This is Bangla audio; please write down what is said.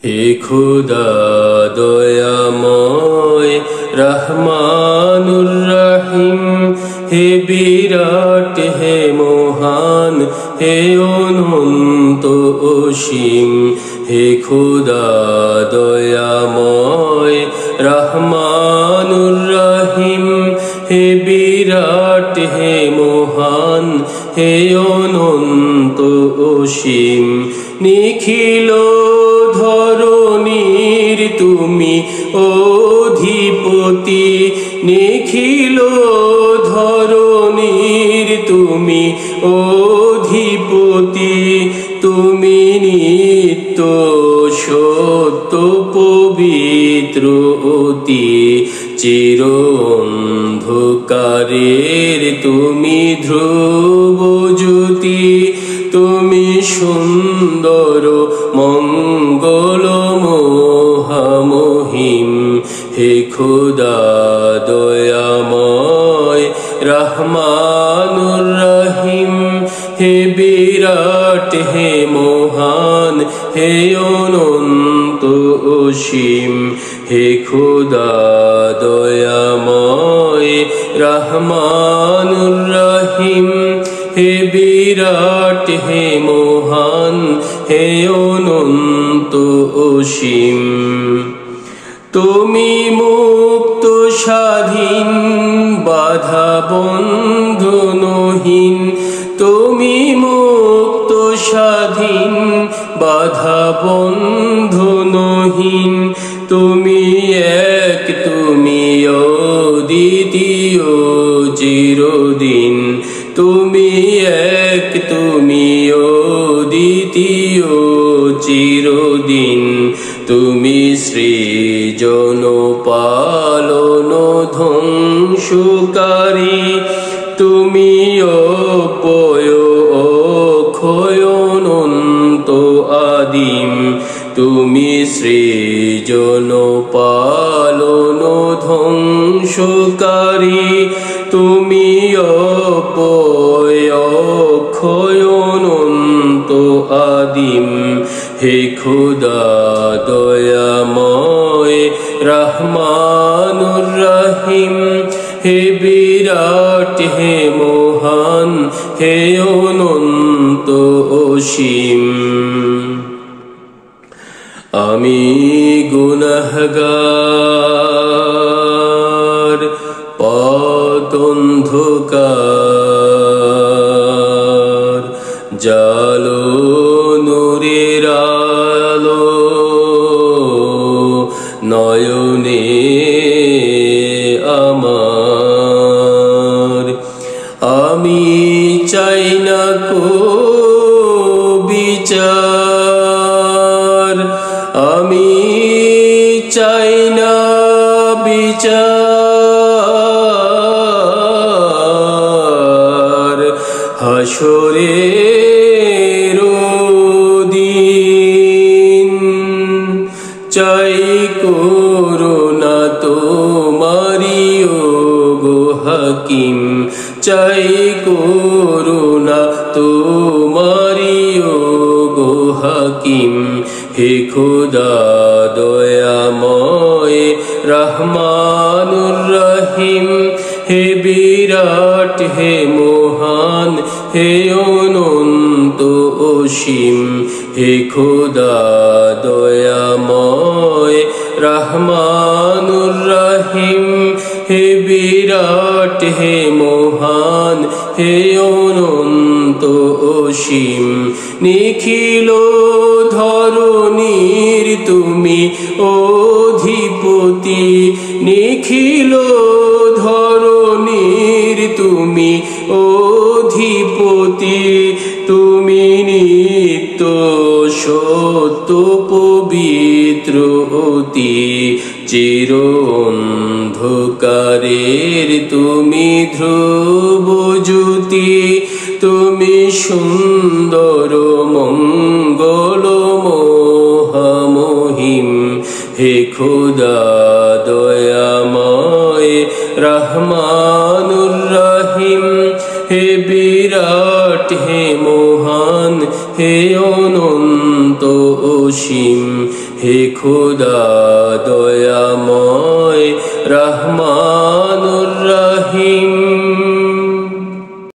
হে খুদা দয়াময় রহমানুর রহিম, হে বিরাট হে মহান হে অনন্ত অসীম। হে খুদা দয়াময় রহমানুর রহিম, হে বিরাট হে মহান হে অনন্ত অসীম। নিখিল ধরণীর তুমি অধিপতি, নিখিল ধরণীর তুমি অধিপতি। তুমি নিত্য সত্য পবিত্র অতি, চির অন্ধকারের তুমি ধ্রুব জ্যোতি। তুমি সুন্দর মঙ্গল মহামহিম, হে খুদা দয়াময় রহমানুর রহিম, হে বিরাট হে মহান হে অনন্ত অসীম। হে খুদা দয়াময় রহমানুর রহিম, হে বিরাট হে মহান হে অনন্ত অসীম। তুমি মুক্ত স্বাধীন বাধা বন্ধনহীন, তুমি মুক্ত স্বাধীন বাধা বন্ধনহীন। তুমি এক, তুমি অদ্বিতীয় চিরদিন, তুমি এক, তুমি অদ্বিতীয় চিরদিন। তুমি সৃজন পালন ধ্বংসকারী, তুমি অপয় অক্ষয় অনন্ত আদিম। তুমি সৃজন পালন ধ্বংসকারী, তুমি অপয় অক্ষয় অনন্ত আদিম। হে খুদা দয়াময় রহমানুর রহিম, হে বিরাট হে মহান হে অনন্ত অসীম। আমি গুনাহগার পথ অন্ধকার, জালো নূরের আলো নয়নে আমার। আমি চাই না কো বিচার, আমি চাই না বিচার। হাসরের দিন চাই করুণা তোমারি গো হাকিম, চাই করুণা তোমারি গো হাকিম। হে খুদা দয়াময় রহমানুর রহিম, হে বিরাট হে মহান হে অনন্ত অসীম। হে খুদা দয়াময় রহমানুর রহিম, হে বিরাট হে মহান হে অনন্ত অসীম। নিখিল ধরণীর তুমি অধিপতি, নিখিল ধরণীর তুমি অধিপতি। তুমি নিত্য সত্য পবিত্র অতি, চির অন্ধকারের তুমি ধ্রুব জ্যোতি। তুমি সুন্দর মঙ্গল মহামহিম, হে খুদা দয়াময় রহমানুর রহিম, হে বিরাট হে মহান হে অনন্ত অসীম। অসীম হে খোদা দয়াময় রহমানুর রহিম।